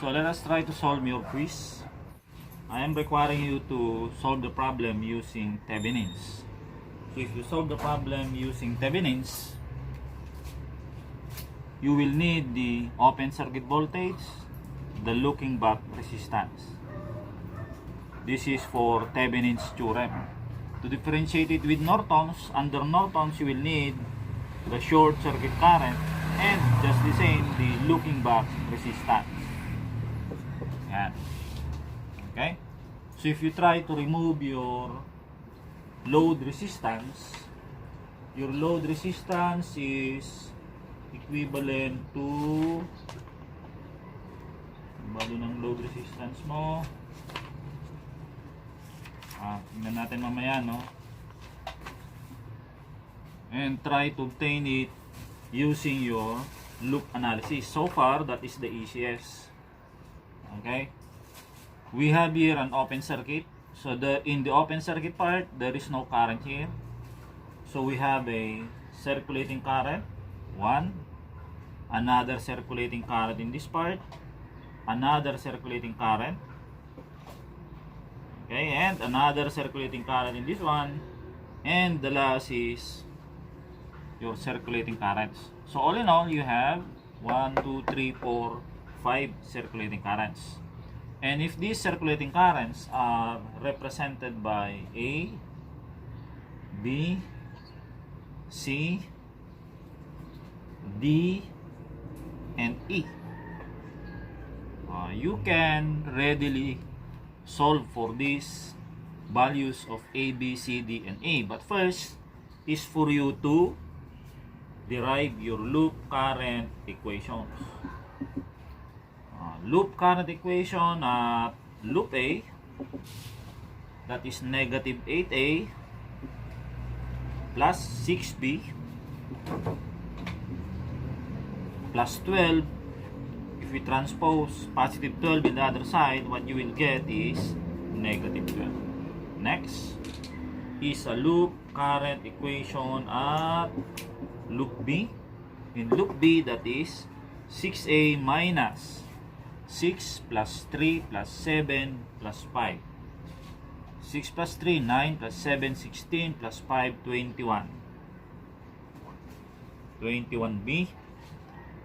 So let us try to solve your quiz. I am requiring you to solve the problem using Thevenins. So if you solve the problem using Thevenins, you will need the open circuit voltage, the looking back resistance. This is for Thevenin's theorem. To differentiate it with Norton's, under Norton's you will need the short circuit current and just the same, the looking back resistance. Yan. Okay? So if you try to remove your load resistance, your load resistance is equivalent to balo ng load resistance mo. Tingnan natin mamaya, no? And try to obtain it using your loop analysis. So far, that is the easiest. Okay? We have here an open circuit. So in the open circuit part, there is no current here. So we have a circulating current, 1, another circulating current in this part, another circulating current, okay, and another circulating current in this one, and the last is your circulating currents. So all in all, you have 1, 2, 3, 4, 5 circulating currents. And if these circulating currents are represented by A, B, C, D, and E, you can readily solve for these values of A, B, C, D, and E. But first is for you to derive your loop current equations. Loop current equation at loop A, that is negative 8A plus 6B plus 12. If we transpose positive 12 in the other side, what you will get is negative 12. Next is a loop current equation at loop B. In loop B, that is 6A minus 6 plus 3 plus 7 plus 5. 6 plus 3, 9 plus 7, 16 plus 5, 21. 21B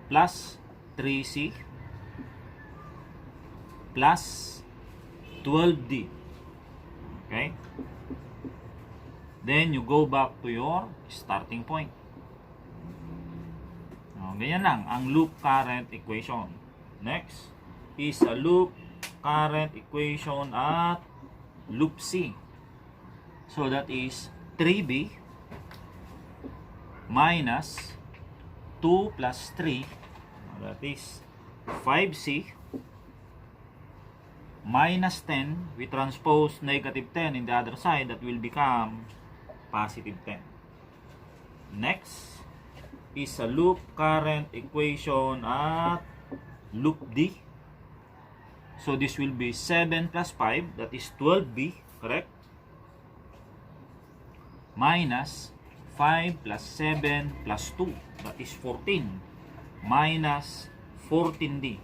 plus 3C plus 12D. Okay? Then you go back to your starting point. Ganyan lang ang loop current equation. Next is a loop current equation at loop C. So that is 3B minus 2 plus 3, that is 5C minus 10. We transpose negative 10 in the other side, that will become positive 10. Next is a loop current equation at loop D. So this will be 7 plus 5, that is 12B, correct? Minus 5 plus 7 plus 2, that is 14, minus 14D.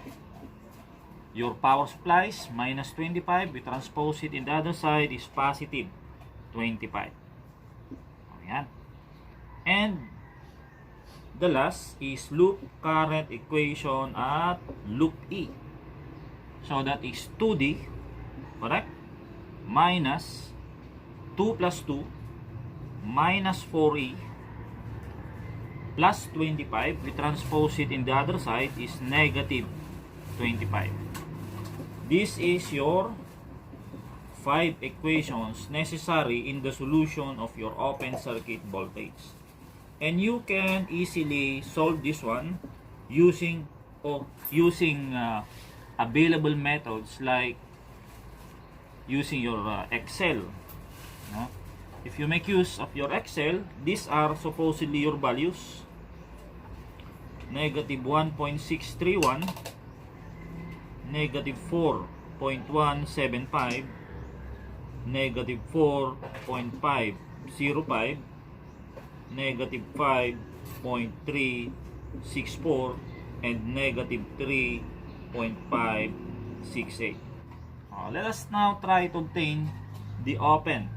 Your power supplies, minus 25, we transpose it in the other side, is positive 25. Ayan. And the last is loop current equation at loop E. So that is 2D, correct? Minus 2 plus 2 minus 4E plus 25. We transpose it in the other side, is negative 25. This is your 5 equations necessary in the solution of your open circuit voltage. And you can easily solve this one using available methods like using your Excel. If you make use of your Excel, these are supposedly your values. Negative 1.631, negative 4.175, negative 4.505, negative 5.364, and negative 3 0.568. Let us now try to obtain the open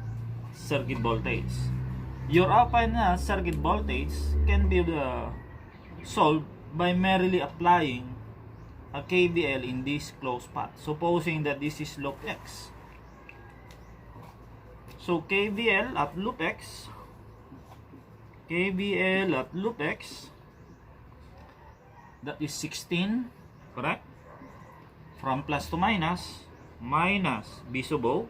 circuit voltage. Your open circuit voltage can be solved by merely applying a KVL in this closed path, supposing that this is loop X. So KVL at loop X, that is 16, correct? From plus to minus B sub O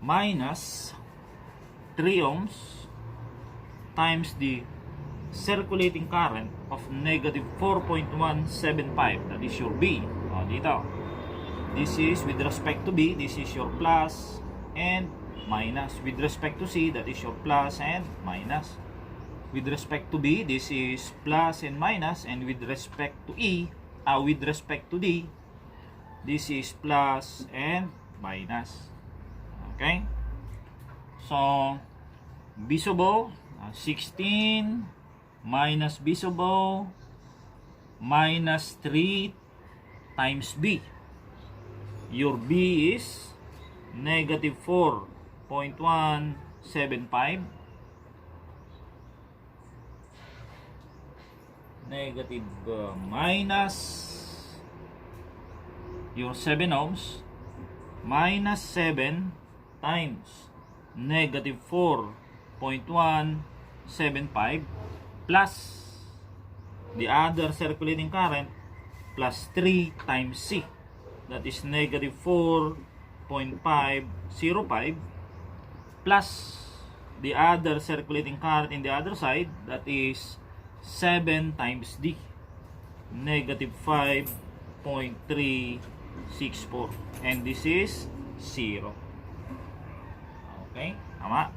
minus 3 ohms times the circulating current of negative 4.175, that is your B. Dito, this is with respect to B, this is your plus and minus. With respect to C, that is your plus and minus. With respect to B, this is plus and minus, and with respect to with respect to D, this is plus and minus. Okay? So, B sub O, 16 minus B sub O minus 3 times B. Your B is negative 4.175 negative minus your 7 ohms minus 7 times negative 4.175 plus the other circulating current plus 3 times C, that is negative 4.505 plus the other circulating current in the other side, that is 7 times D, negative 5.364, and this is 0. Okay, tama.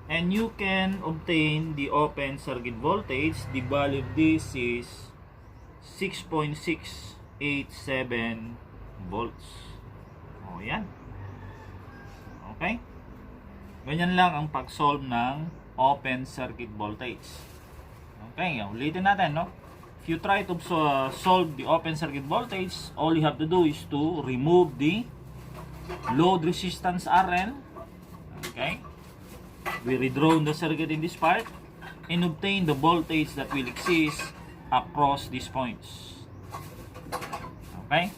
And you can obtain the open circuit voltage. The value of this is 6.687 volts. Yan. Okay? Ganyan lang ang pag-solve ng open circuit voltage. Okay, ulitin natin, no? If you try to solve the open circuit voltage, all you have to do is to remove the load resistance RN. Okay? We redraw the circuit in this part and obtain the voltage that will exist across these points. Okay?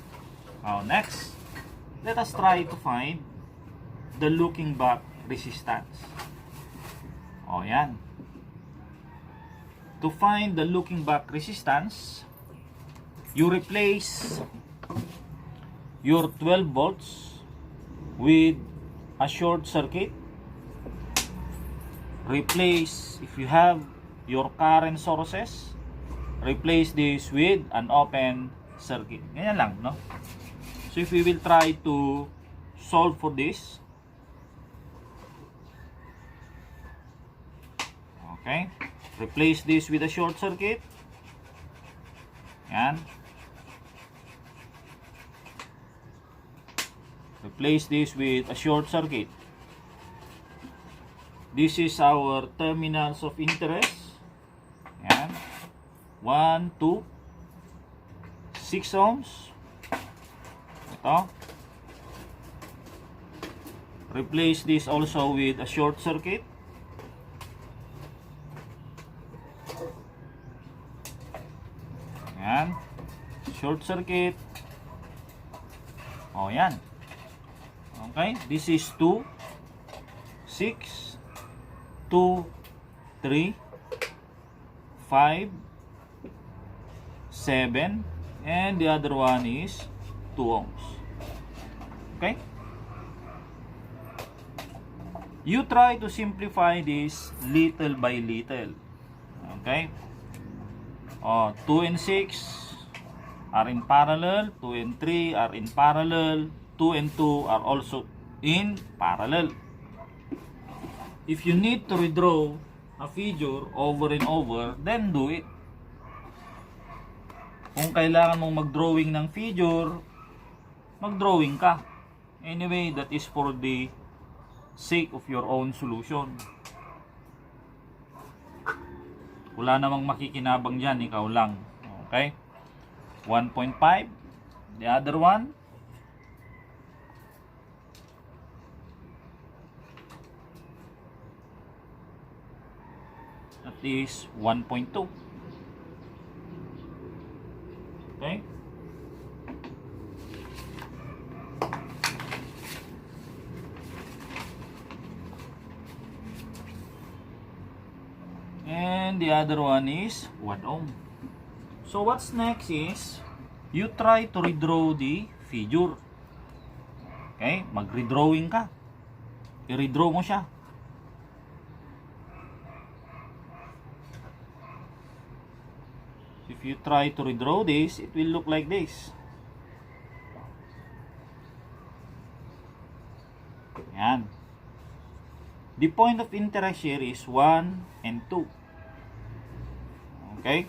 Next, let us try to find the looking back resistance. Yan. To find the looking back resistance, you replace your 12 volts with a short circuit. Replace, if you have your current sources, replace this with an open circuit. Ganyan lang, no? So if we will try to solve for this, okay, replace this with a short circuit. Yan. Replace this with a short circuit. This is our terminals of interest. Yan. 1, 2, 6 ohms. Ito. Replace this also with a short circuit. Yan. Short circuit. Yan. Okay. This is 2, 6, 2, 3, 5, 7, and the other one is 2 ohms. Okay? You try to simplify this little by little. Okay? 2 and 6 are in parallel, 2 and 3 are in parallel, 2 and 2 are also in parallel. If you need to redraw a figure over and over, then do it. Kung kailangan mong mag-drawing ng figure, mag-drawing ka. Anyway, that is for the sake of your own solution. Wala namang makikinabang dyan, ikaw lang. Okay? 1.5. The other one, at least 1.2. Okay? And the other one is 1 ohm. So what's next is you try to redraw the figure. Okay? Mag-redrawing ka. I-redraw mo siya. If you try to redraw this, it will look like this. Yan. The point of interest here is 1 and 2. Okay?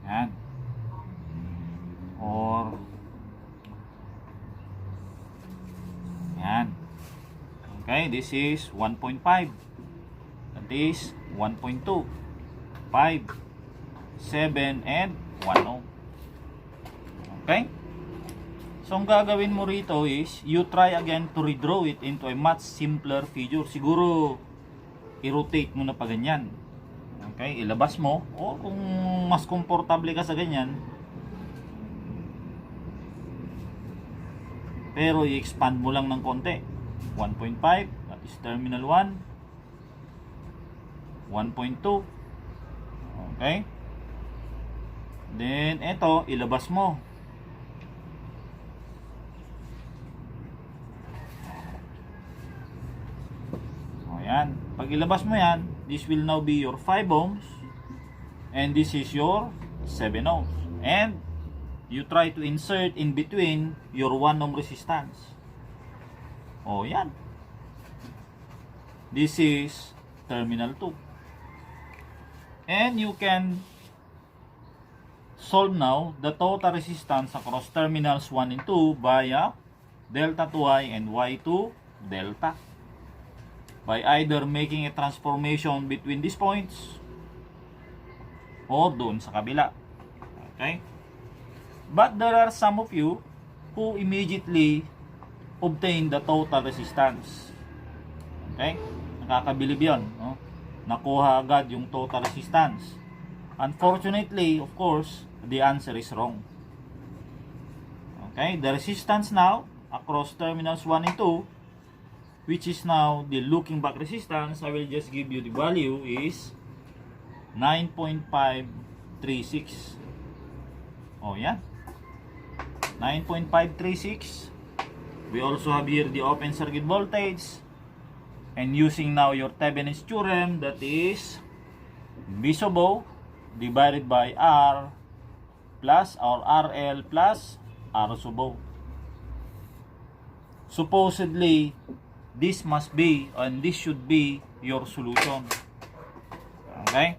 Yan. Or yan. Okay, this is 1.5. That is 1.2, 5, 7, and 1 ohm. Okay? So, ang gagawin mo rito is, you try again to redraw it into a much simpler figure. Siguro, i-rotate mo na pa ganyan. Okay? Ilabas mo. O kung mas komportable ka sa ganyan, pero i-expand mo lang ng konti. 1.5, that is terminal 1. 1.2. Okay? Then, ito, ilabas mo. Yan. Pag ilabas mo yan, this will now be your 5 ohms and this is your 7 ohms. And you try to insert in between your 1 ohm resistance. O yan. This is terminal 2. And you can solve now the total resistance across terminals 1 and 2 via delta to y and y to delta, by either making a transformation between these points or doon sa kabila. Okay? But there are some of you who immediately obtain the total resistance. Okay? Nakakabilib yun. No? Nakuha agad yung total resistance. Unfortunately, of course, the answer is wrong. Okay? The resistance now across terminals 1 and 2, which is now the looking back resistance, I will just give you the value is 9.536. Oh yeah, 9.536. We also have here the open circuit voltage, and using now your Thevenin's theorem, that is V sub O divided by R plus or RL plus R sub O. Supposedly, this must be and this should be your solution. Okay?